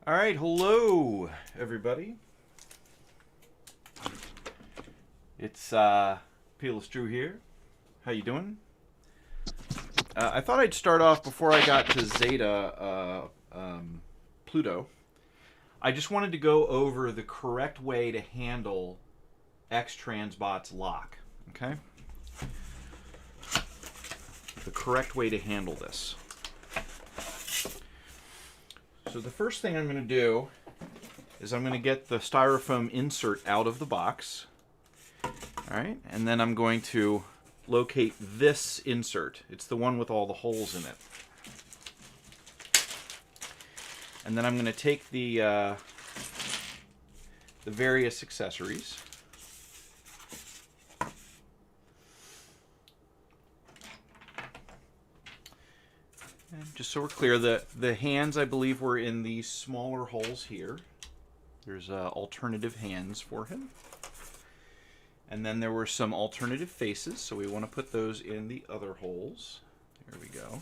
All right, hello everybody. It's Peerless Drew here. How you doing? I thought I'd start off before I got to Zeta Pluto. I just wanted to go over the correct way to handle Xtransbots Lock. Okay? The correct way to handle this. So the first thing I'm going to do is I'm going to get the styrofoam insert out of the box. All right, and then I'm going to locate this insert. It's the one with all the holes in it. And then I'm going to take the various accessories. And just so we're clear, the hands, I believe, were in these smaller holes here. There's alternative hands for him. And then there were some alternative faces, so we want to put those in the other holes. There we go.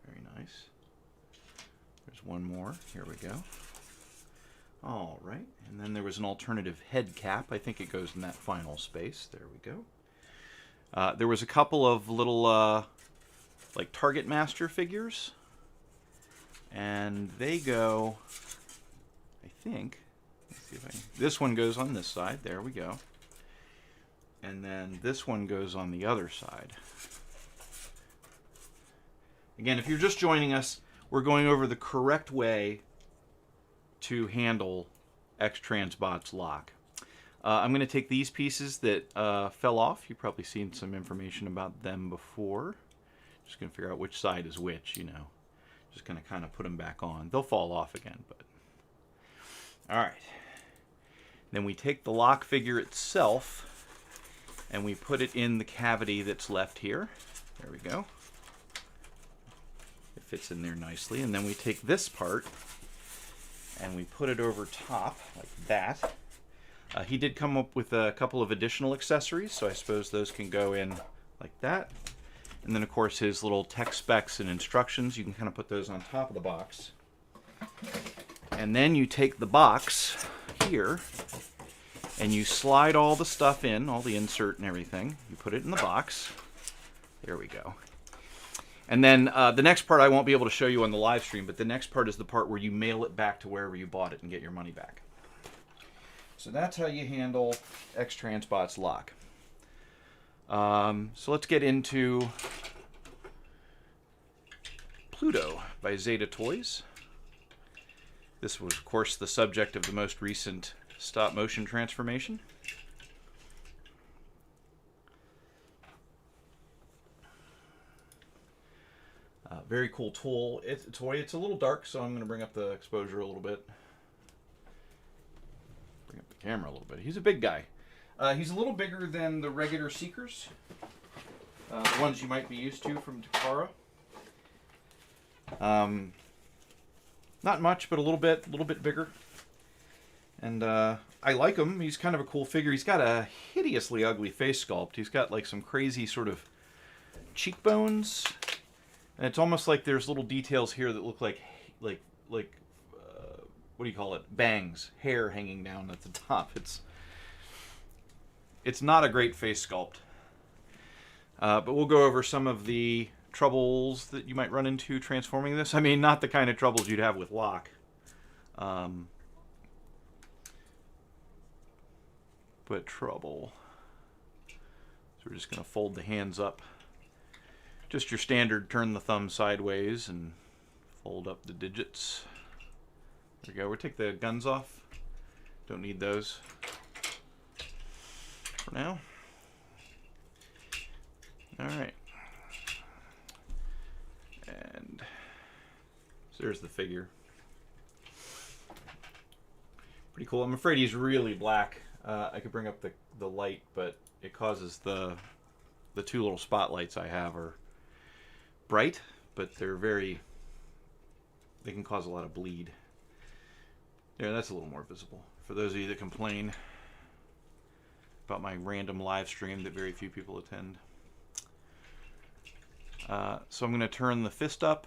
Very nice. There's one more. Here we go. All right. And then there was an alternative head cap. I think it goes in that final space. There we go. There was a couple of little like Target Master figures. And they go, I think, let's see if I can, this one goes on this side. There we go. And then this one goes on the other side. Again, if you're just joining us, we're going over the correct way to handle Xtransbots Lock. I'm going to take these pieces that fell off. You've probably seen some information about them before. Just going to figure out which side is which, you know. Just going to kind of put them back on. They'll fall off again, but... Alright. Then we take the lock figure itself and we put it in the cavity that's left here. There we go. It fits in there nicely. And then we take this part and we put it over top like that. He did come up with a couple of additional accessories, so I suppose those can go in like that. And then, of course, his little tech specs and instructions, you can kind of put those on top of the box. And then you take the box here and you slide all the stuff in, all the insert and everything. You put it in the box. There we go. And then the next part I won't be able to show you on the live stream, but the next part is the part where you mail it back to wherever you bought it and get your money back. So that's how you handle Xtransbots Lock. So let's get into Pluto by Zeta Toys. This was, of course, the subject of the most recent stop-motion transformation. Very cool tool. It's a little dark, so I'm going to bring up the exposure a little bit. Bring up the camera a little bit. He's a big guy. He's a little bigger than the regular Seekers, the ones you might be used to from Takara. Not much, but a little bit bigger. And I like him. He's kind of a cool figure. He's got a hideously ugly face sculpt. He's got like some crazy sort of cheekbones, and it's almost like there's little details here that look like what do you call it? Bangs, hair hanging down at the top. It's not a great face sculpt. But we'll go over some of the troubles that you might run into transforming this. I mean, not the kind of troubles you'd have with Locke. But trouble. So we're just going to fold the hands up. Just your standard turn the thumb sideways and fold up the digits. There we go. We'll take the guns off. Don't need those for now. Alright. And so there's the figure. Pretty cool. I'm afraid he's really black. I could bring up the light, but it causes the two little spotlights I have are bright, but they can cause a lot of bleed. Yeah, that's a little more visible. For those of you that complain about my random live stream that very few people attend. So I'm going to turn the fist up.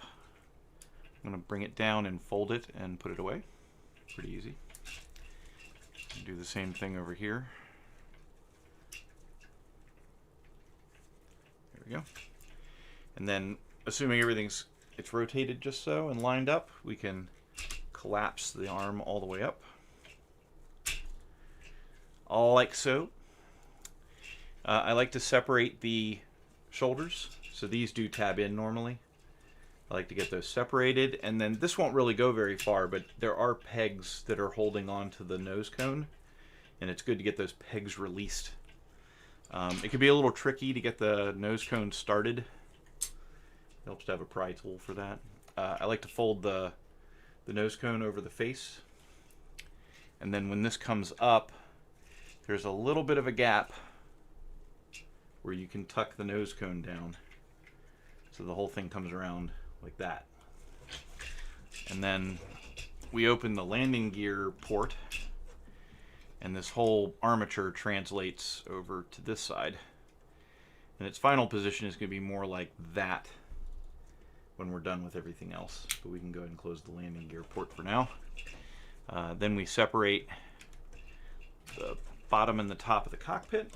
I'm going to bring it down and fold it and put it away. Pretty easy. Do the same thing over here. There we go. And then, assuming it's rotated just so and lined up, we can collapse the arm all the way up. All like so. I like to separate the shoulders, so these do tab in normally. I like to get those separated, and then this won't really go very far, but there are pegs that are holding on to the nose cone, and it's good to get those pegs released. It can be a little tricky to get the nose cone started. It helps to have a pry tool for that. I like to fold the nose cone over the face, and then when this comes up, there's a little bit of a gap where you can tuck the nose cone down, so the whole thing comes around like that. And then we open the landing gear port, and this whole armature translates over to this side. And its final position is going to be more like that when we're done with everything else. But we can go ahead and close the landing gear port for now. Then we separate the bottom and the top of the cockpit.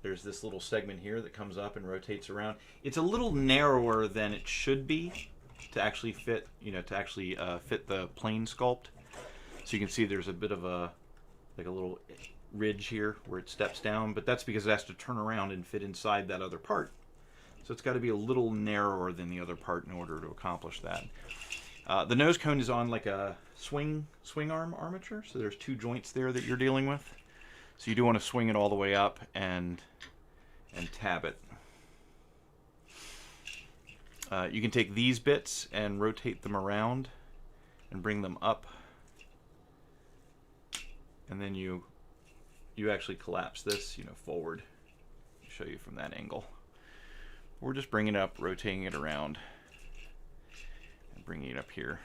There's this little segment here that comes up and rotates around. It's a little narrower than it should be to actually fit, fit the plane sculpt. So you can see there's a bit of a little ridge here where it steps down, but that's because it has to turn around and fit inside that other part. So it's got to be a little narrower than the other part in order to accomplish that. The nose cone is on like a swing arm armature, so there's two joints there that you're dealing with. So you do want to swing it all the way up and tab it. You can take these bits and rotate them around and bring them up, and then you actually collapse this, forward. I'll show you from that angle. We're just bringing it up, rotating it around, and bringing it up here.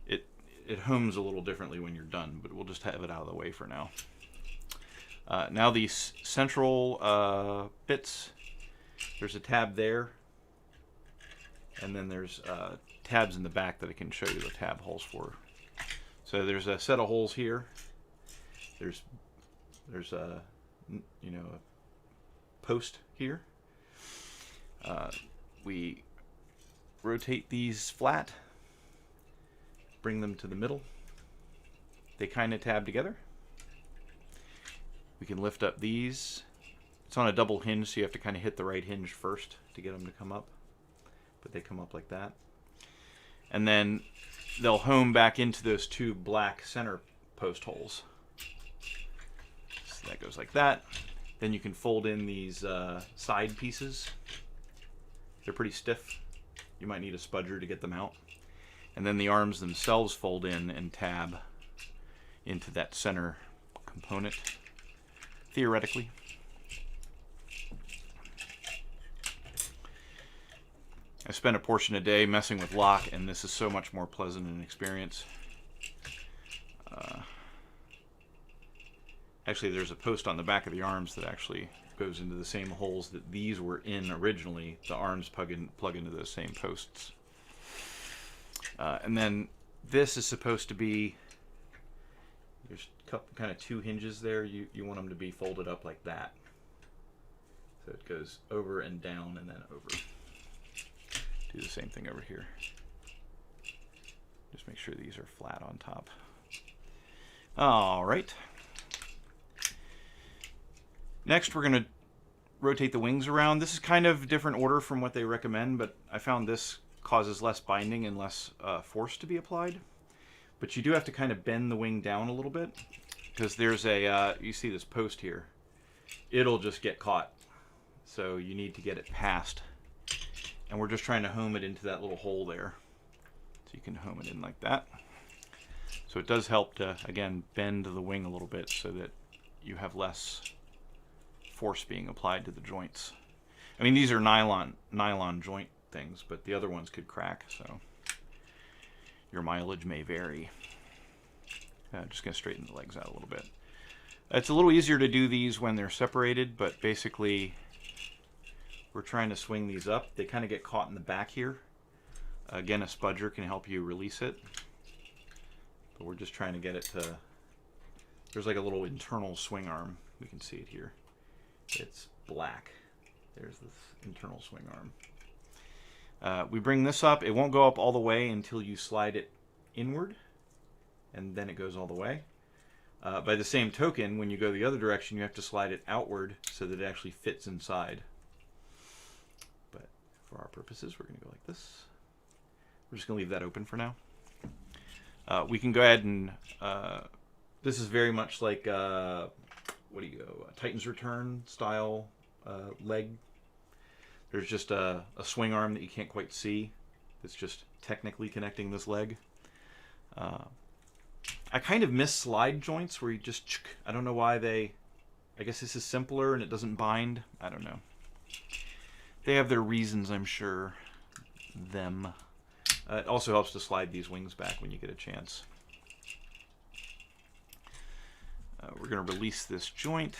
It homes a little differently when you're done, but we'll just have it out of the way for now. Now these central bits, there's a tab there, and then there's tabs in the back that I can show you the tab holes for. So there's a set of holes here. There's a post here. We rotate these flat, bring them to the middle. They kind of tab together. We can lift up these. It's on a double hinge, so you have to kind of hit the right hinge first to get them to come up. But they come up like that. And then they'll home back into those two black center post holes. So that goes like that. Then you can fold in these side pieces. They're pretty stiff. You might need a spudger to get them out. And then the arms themselves fold in and tab into that center component, theoretically. I spent a portion of a day messing with Locke, and this is so much more pleasant an experience. Actually, there's a post on the back of the arms that actually goes into the same holes that these were in originally. The arms plug into those same posts. And then this is supposed to be, there's kind of two hinges there. You want them to be folded up like that. So it goes over and down and then over. Do the same thing over here. Just make sure these are flat on top. All right. Next, we're going to rotate the wings around. This is kind of a different order from what they recommend, but I found this causes less binding and less force to be applied. But you do have to kind of bend the wing down a little bit, because there's a, you see this post here. It'll just get caught. So you need to get it past. And we're just trying to home it into that little hole there. So you can home it in like that. So it does help to, again, bend the wing a little bit so that you have less force being applied to the joints. I mean, these are nylon joint things, but the other ones could crack, so your mileage may vary. Just gonna straighten the legs out a little bit. It's a little easier to do these when they're separated, but basically we're trying to swing these up. They kind of get caught in the back here. Again, a spudger can help you release it. but we're just trying to get it to... There's like a little internal swing arm. We can see it here. It's black. There's this internal swing arm. We bring this up. It won't go up all the way until you slide it inward, and then it goes all the way. By the same token, when you go the other direction, you have to slide it outward so that it actually fits inside. But for our purposes, we're going to go like this. We're just going to leave that open for now. We can go ahead and... this is very much like, what do you go, Titan's Return style leg. There's just a swing arm that you can't quite see. It's just technically connecting this leg. I kind of miss slide joints where you just... I don't know why they... I guess this is simpler and it doesn't bind. I don't know. They have their reasons, I'm sure. Them. It also helps to slide these wings back when you get a chance. We're going to release this joint.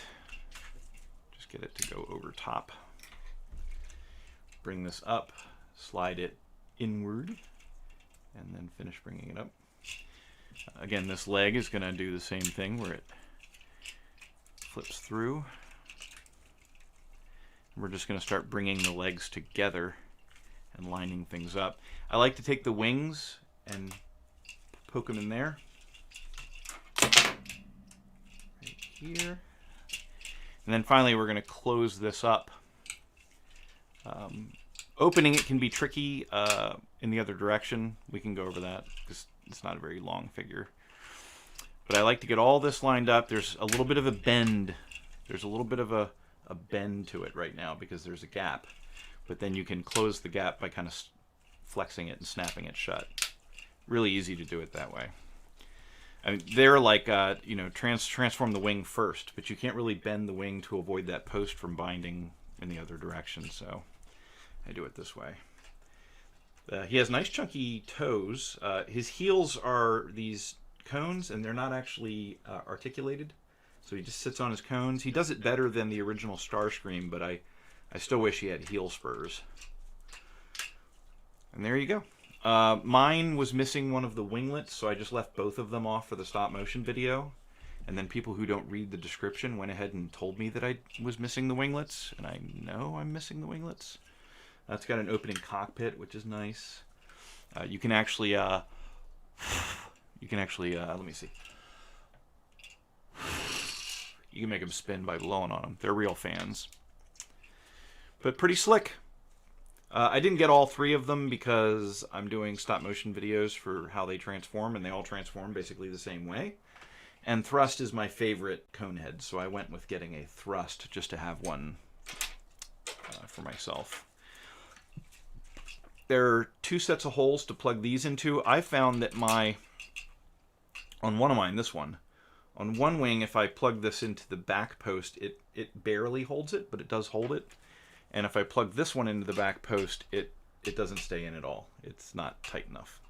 Just get it to go over top. Bring this up. Slide it inward. And then finish bringing it up. Again, this leg is going to do the same thing where it flips through. We're just going to start bringing the legs together and lining things up. I like to take the wings and poke them in there. Right here. And then finally we're going to close this up. Opening it can be tricky in the other direction. We can go over that because it's not a very long figure. But I like to get all this lined up. There's a little bit of a bend. There's a little bit of a bend to it right now because there's a gap. But then you can close the gap by kind of flexing it and snapping it shut. Really easy to do it that way. I mean, they're like, you know, transform the wing first, but you can't really bend the wing to avoid that post from binding in the other direction, so I do it this way. He has nice chunky toes. His heels are these cones, and they're not actually articulated, so he just sits on his cones. He does it better than the original Starscream, but I still wish he had heel spurs. And there you go. Mine was missing one of the winglets, so I just left both of them off for the stop motion video. And then people who don't read the description went ahead and told me that I was missing the winglets, and I know I'm missing the winglets. It's got an opening cockpit, which is nice. You can actually, let me see. You can make them spin by blowing on them. They're real fans. But pretty slick. I didn't get all three of them because I'm doing stop motion videos for how they transform, and they all transform basically the same way. And Thrust is my favorite cone head, so I went with getting a Thrust just to have one for myself. There are two sets of holes to plug these into. I found that on one of mine, this one, on one wing, if I plug this into the back post, it barely holds it, but it does hold it. And if I plug this one into the back post, it doesn't stay in at all. It's not tight enough.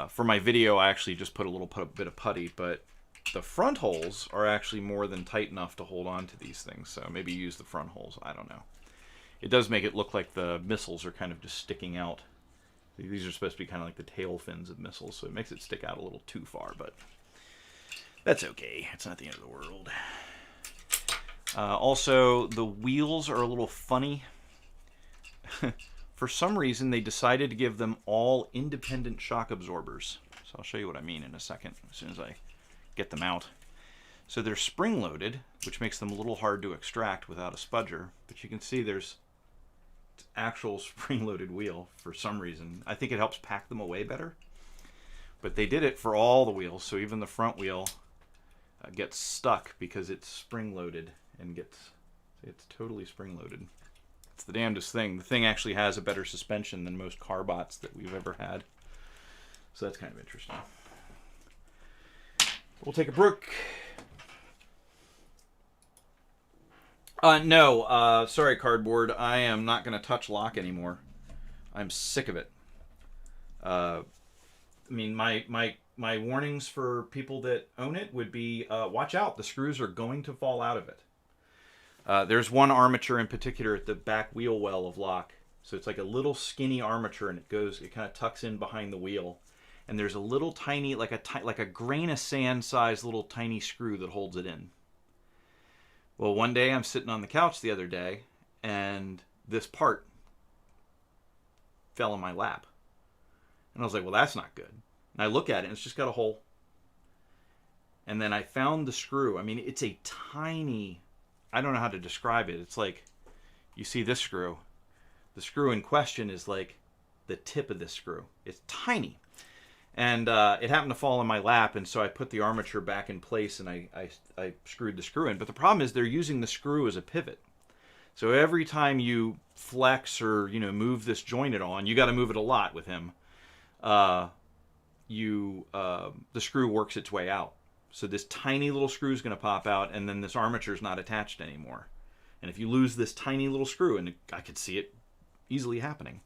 For my video, I actually just put a little bit of putty, but the front holes are actually more than tight enough to hold on to these things. So maybe use the front holes. I don't know. It does make it look like the missiles are kind of just sticking out. These are supposed to be kind of like the tail fins of missiles, so it makes it stick out a little too far, but that's okay. It's not the end of the world. Also, the wheels are a little funny. For some reason, they decided to give them all independent shock absorbers. So I'll show you what I mean in a second, as soon as I get them out. So they're spring-loaded, which makes them a little hard to extract without a spudger. But you can see there's actual spring-loaded wheel for some reason. I think it helps pack them away better. But they did it for all the wheels, so even the front wheel gets stuck because it's spring-loaded and it's totally spring-loaded. It's the damnedest thing. The thing actually has a better suspension than most car bots that we've ever had. So that's kind of interesting. We'll take a break. No, sorry, Cardboard. I am not going to touch Locke anymore. I'm sick of it. I mean, my warnings for people that own it would be, watch out. The screws are going to fall out of it. There's one armature in particular at the back wheel well of Locke. So it's like a little skinny armature, and it kind of tucks in behind the wheel. and there's a little tiny, like a grain of sand size little tiny screw that holds it in. Well, one day I'm sitting on the couch the other day, and this part fell in my lap. And I was like, well, that's not good. And I look at it, and it's just got a hole. And then I found the screw. I mean, it's a tiny, I don't know how to describe it. It's like, you see this screw. The screw in question is like the tip of this screw. It's tiny. And it happened to fall in my lap, and so I put the armature back in place, and I screwed the screw in. But the problem is they're using the screw as a pivot. So every time you flex or, you know, move this joint at all, and you got to move it a lot with him, the screw works its way out. So this tiny little screw is going to pop out, and then this armature is not attached anymore. And if you lose this tiny little screw, and I could see it easily happening.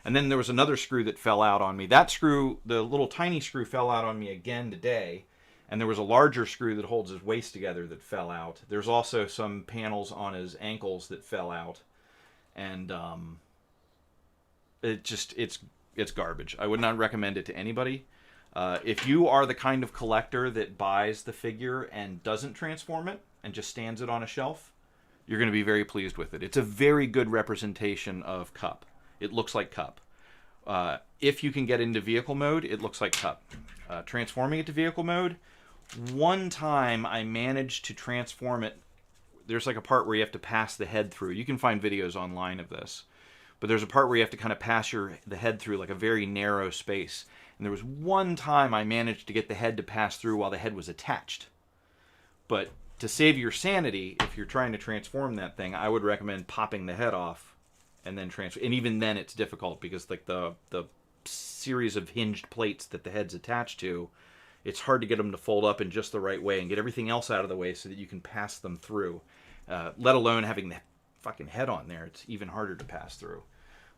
And then there was another screw that fell out on me. That screw, the little tiny screw, fell out on me again today. And there was a larger screw that holds his waist together that fell out. There's also some panels on his ankles that fell out. And it's garbage. I would not recommend it to anybody. If you are the kind of collector that buys the figure and doesn't transform it and just stands it on a shelf, you're going to be very pleased with it. It's a very good representation of Cup. It looks like Cup. If you can get into vehicle mode, it looks like Cup. Transforming it to vehicle mode, one time I managed to transform it. There's like a part where you have to pass the head through. You can find videos online of this. But there's a part where you have to kind of pass the head through like a very narrow space. And there was one time I managed to get the head to pass through while the head was attached. But to save your sanity, if you're trying to transform that thing, I would recommend popping the head off and then transfer. And even then it's difficult because like the series of hinged plates that the head's attached to, it's hard to get them to fold up in just the right way and get everything else out of the way so that you can pass them through. Let alone having the fucking head on there. It's even harder to pass through.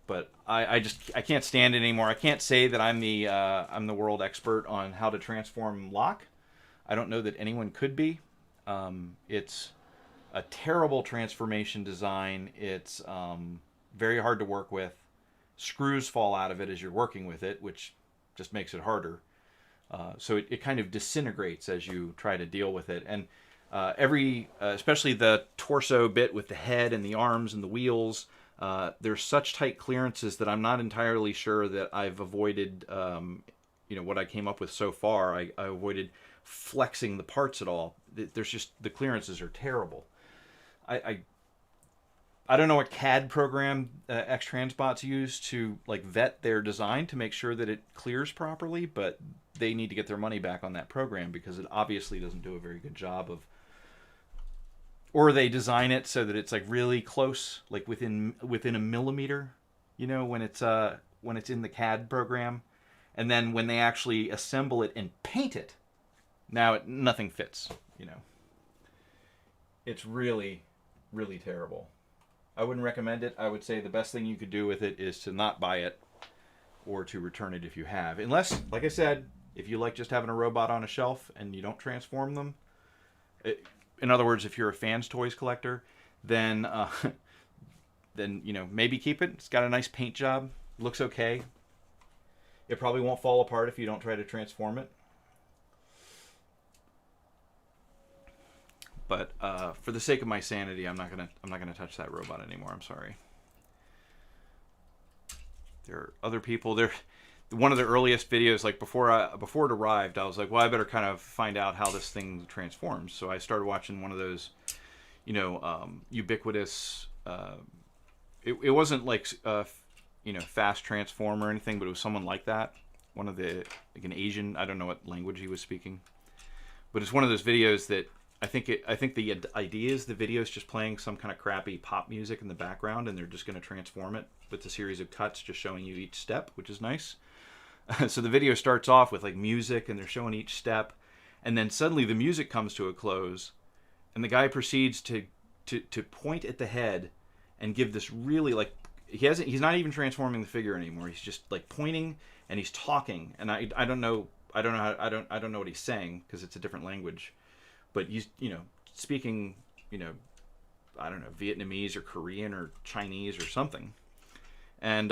But I can't stand it anymore. I can't say that I'm the world expert on how to transform Locke. I don't know that anyone could be. It's a terrible transformation design. It's very hard to work with. Screws fall out of it as you're working with it, which just makes it harder. So it kind of disintegrates as you try to deal with it. And especially the torso bit with the head and the arms and the wheels, there's such tight clearances that I'm not entirely sure that I've avoided, what I came up with so far. I avoided flexing the parts at all. There's just, the clearances are terrible. I don't know what CAD program Xtransbots use to like vet their design to make sure that it clears properly, but they need to get their money back on that program because it obviously doesn't do a very good job of, or they design it so that it's like really close, like within a millimeter, when it's in the CAD program, and then when they actually assemble it and paint it, now nothing fits. It's really, really terrible. I wouldn't recommend it. I would say the best thing you could do with it is to not buy it or to return it if you have. Unless, like I said, if you like just having a robot on a shelf and you don't transform them. In other words, if you're a fans toys collector, then maybe keep it. It's got a nice paint job. Looks okay. It probably won't fall apart if you don't try to transform it. But for the sake of my sanity, I'm not gonna touch that robot anymore. I'm sorry. There are other people. One of the earliest videos, like before it arrived, I was like, well, I better kind of find out how this thing transforms. So I started watching one of those, ubiquitous. It wasn't like Fast Transform or anything, but it was someone like that. One of like an Asian. I don't know what language he was speaking, but it's one of those videos that. I think the idea is the video is just playing some kind of crappy pop music in the background, and they're just going to transform it with a series of cuts just showing you each step, which is nice. So the video starts off with like music, and they're showing each step, and then suddenly the music comes to a close, and the guy proceeds to point at the head and give this really like he's not even transforming the figure anymore. He's just like pointing and he's talking, and I don't know what he's saying because it's a different language. But speaking, I don't know, Vietnamese or Korean or Chinese or something, and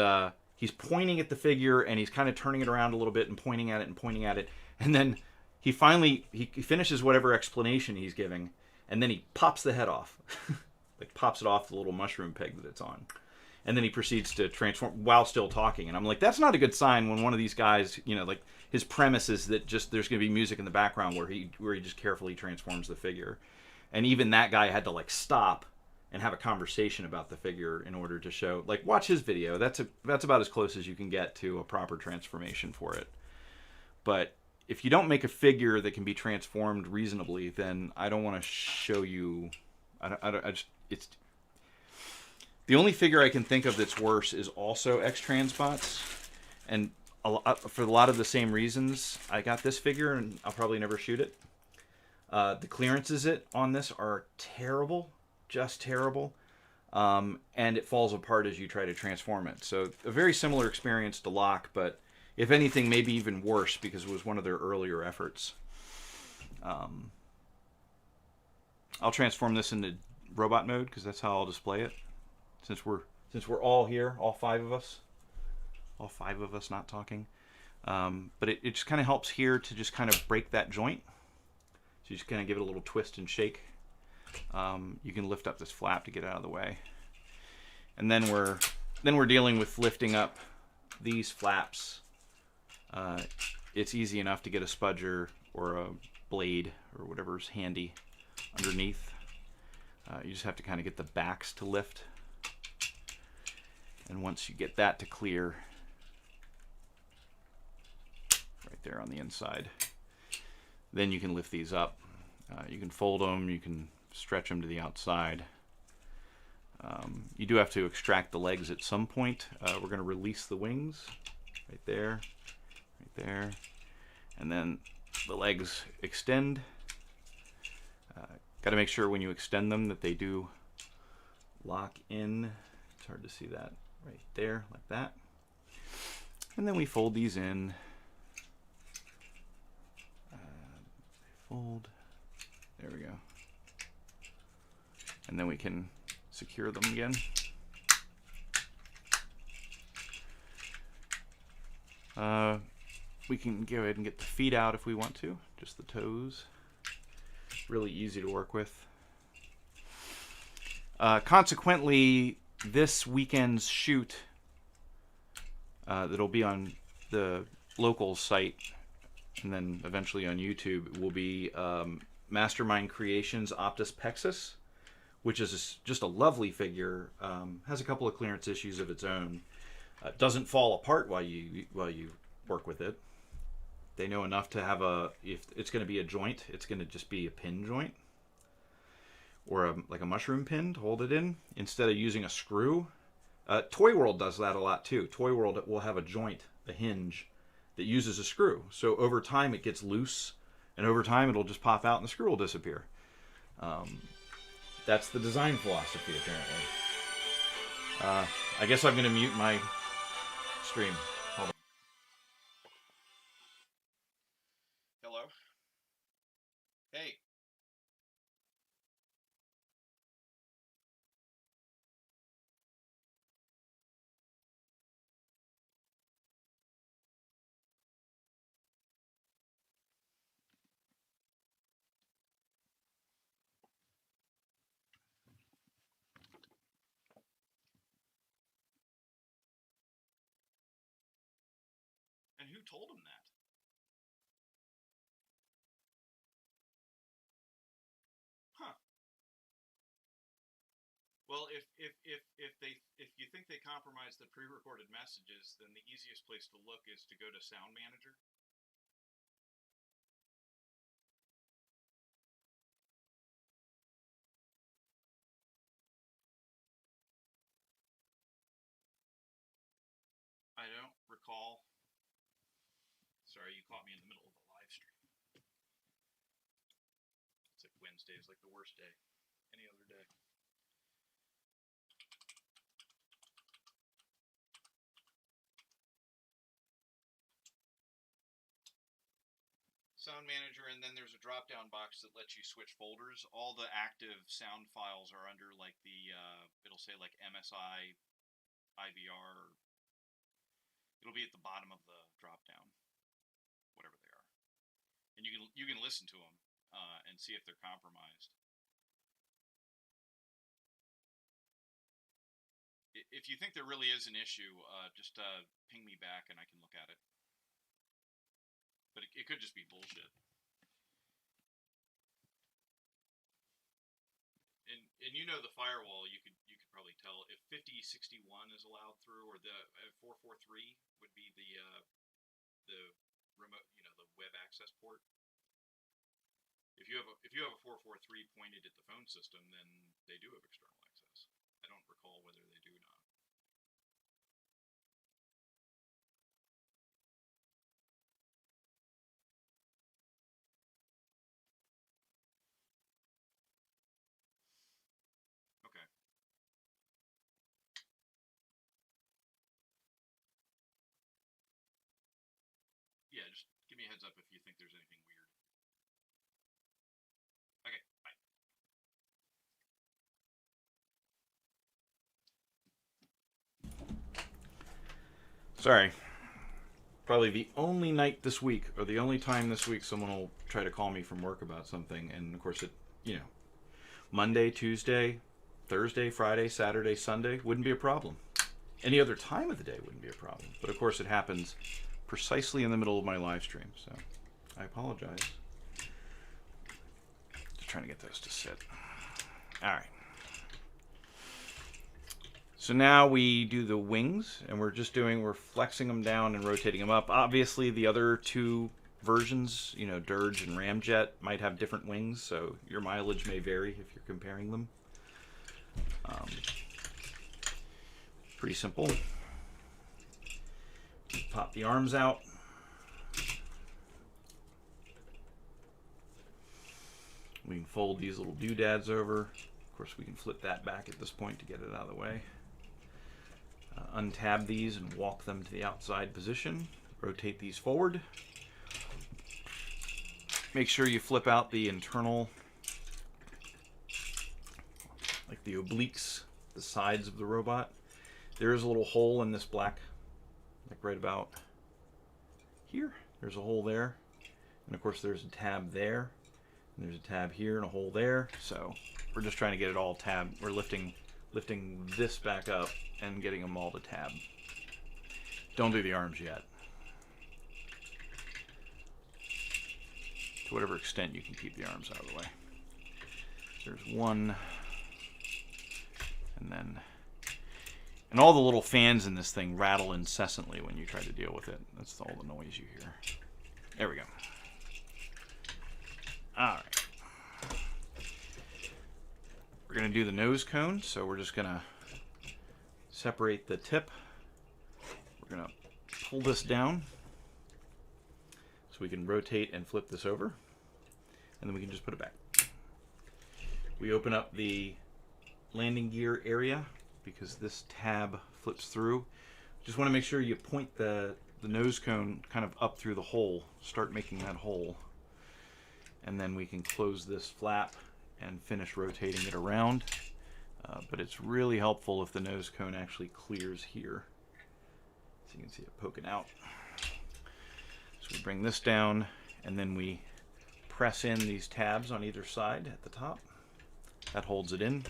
he's pointing at the figure and he's kind of turning it around a little bit and pointing at it and pointing at it, and then he finally he finishes whatever explanation he's giving, and then he pops the head off, like pops it off the little mushroom peg that it's on, and then he proceeds to transform while still talking. And I'm like, that's not a good sign when one of these guys, you know, like his premise is that just there's going to be music in the background where he just carefully transforms the figure, and even that guy had to like stop and have a conversation about the figure in order to show, like, watch his video. That's about as close as you can get to a proper transformation for it. But if you don't make a figure that can be transformed reasonably, then I don't want to show you. I just it's the only figure I can think of that's worse is also Xtransbots, and for a lot of the same reasons. I got this figure and I'll probably never shoot it. The clearances on this are terrible. Just terrible, and it falls apart as you try to transform it. So a very similar experience to Locke, but if anything, maybe even worse because it was one of their earlier efforts. I'll transform this into robot mode because that's how I'll display it. Since we're all here, all five of us not talking. But it just kind of helps here to just kind of break that joint. So you just kind of give it a little twist and shake. You can lift up this flap to get out of the way, and then we're dealing with lifting up these flaps. It's easy enough to get a spudger or a blade or whatever's handy underneath. You just have to kind of get the backs to lift, and once you get that to clear right there on the inside, then you can lift these up. You can fold them, you can stretch them to the outside. You do have to extract the legs at some point. We're going to release the wings right there, and then the legs extend. Got to make sure when you extend them that they do lock in. It's hard to see that right there, like that. And then we fold these in. Fold. There we go. And then we can secure them again. We can go ahead and get the feet out if we want to, just the toes. Really easy to work with. Consequently, this weekend's shoot that'll be on the local site and then eventually on YouTube will be Mastermind Creations Optus Pexus, which is just a lovely figure. Has a couple of clearance issues of its own. Doesn't fall apart while you work with it. They know enough to have if it's going to be a joint, it's going to just be a pin joint or like a mushroom pin to hold it in instead of using a screw. Toy World does that a lot too. Toy World will have a joint, a hinge that uses a screw. So over time it gets loose, and over time it'll just pop out and the screw will disappear. That's the design philosophy, apparently. I guess I'm going to mute my stream. Hold on. Hello? Hey. And who told him that? Huh. Well, if you think they compromised the pre-recorded messages, then the easiest place to look is to go to Sound Manager. I don't recall. Sorry, you caught me in the middle of a live stream. It's like Wednesday is like the worst day. Any other day. Sound Manager, and then there's a drop-down box that lets you switch folders. All the active sound files are under like the, it'll say like MSI, IVR, It'll be at the bottom of the drop down, whatever they are, and you can listen to them and see if they're compromised. If you think there really is an issue, just ping me back and I can look at it. But it could just be bullshit. And you know the firewall, you could probably tell if 5061 is allowed through, or the 443 would be the remote, the web access port. If you have a 443 pointed at the phone system, then they do have external access. I don't recall whether they do or not. Okay. Yeah, just give me a heads up if you think there's anything weird. Okay, bye. Sorry. Probably the only night this week, or the only time this week, someone will try to call me from work about something, and of course Monday, Tuesday, Thursday, Friday, Saturday, Sunday wouldn't be a problem. Any other time of the day wouldn't be a problem. But of course it happens precisely in the middle of my live stream, so I apologize. Just trying to get those to sit. Alright. So now we do the wings, and we're flexing them down and rotating them up. Obviously the other two versions, Dirge and Ramjet, might have different wings, so your mileage may vary if you're comparing them. Pretty simple. Pop the arms out. We can fold these little doodads over. Of course, we can flip that back at this point to get it out of the way. Untab these and walk them to the outside position. Rotate these forward. Make sure you flip out the internal, like the obliques, the sides of the robot. There is a little hole in this black, like right about here. There's a hole there. And of course there's a tab there. And there's a tab here and a hole there. So we're just trying to get it all tabbed. We're lifting this back up and getting them all to tab. Don't do the arms yet. To whatever extent you can keep the arms out of the way. There's one. And all the little fans in this thing rattle incessantly when you try to deal with it. That's all the noise you hear. There we go. Alright. We're going to do the nose cone, so we're just going to separate the tip. We're going to pull this down so we can rotate and flip this over, and then we can just put it back. We open up the landing gear area because this tab flips through. Just want to make sure you point the nose cone kind of up through the hole. Start making that hole. And then we can close this flap and finish rotating it around. But it's really helpful if the nose cone actually clears here. So you can see it poking out. So we bring this down, and then we press in these tabs on either side at the top. That holds it in.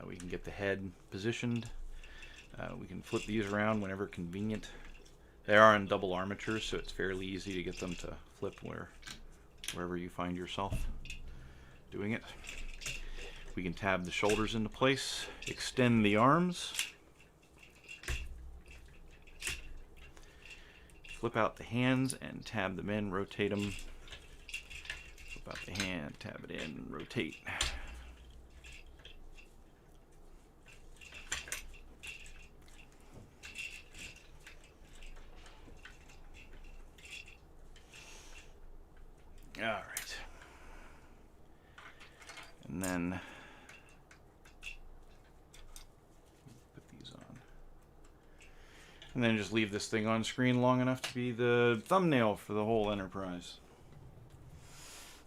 We can get the head positioned. We can flip these around whenever convenient. They are on double armatures, so it's fairly easy to get them to flip wherever you find yourself doing it. We can tab the shoulders into place, extend the arms, flip out the hands and tab them in, rotate them, flip out the hand, tab it in, rotate. All right. And then put these on. And then just leave this thing on screen long enough to be the thumbnail for the whole enterprise.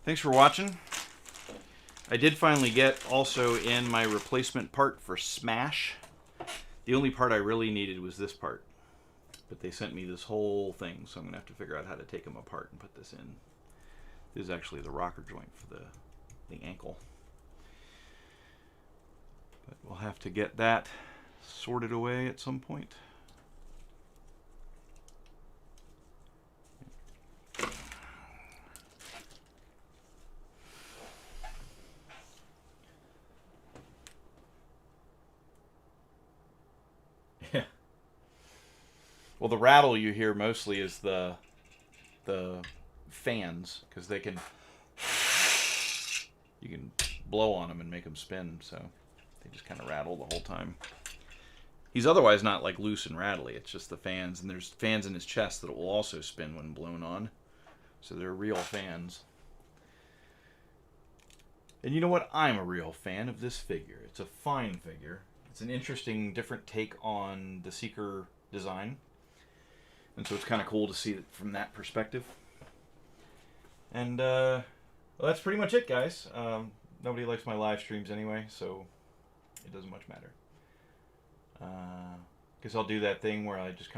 Thanks for watching. I did finally get also in my replacement part for Smash. The only part I really needed was this part. But they sent me this whole thing, so I'm going to have to figure out how to take them apart and put this in. This is actually the rocker joint for the ankle. But we'll have to get that sorted away at some point. Yeah. Well, the rattle you hear mostly is the fans, because you can blow on them and make them spin, so they just kind of rattle the whole time. He's otherwise not like loose and rattly, it's just the fans, and there's fans in his chest that will also spin when blown on, so they're real fans. And you know what? I'm a real fan of this figure. It's a fine figure. It's an interesting, different take on the Seeker design, and so it's kind of cool to see it from that perspective. And well, that's pretty much it, guys. Nobody likes my live streams anyway, so it doesn't much matter. Guess I'll do that thing where I just kind of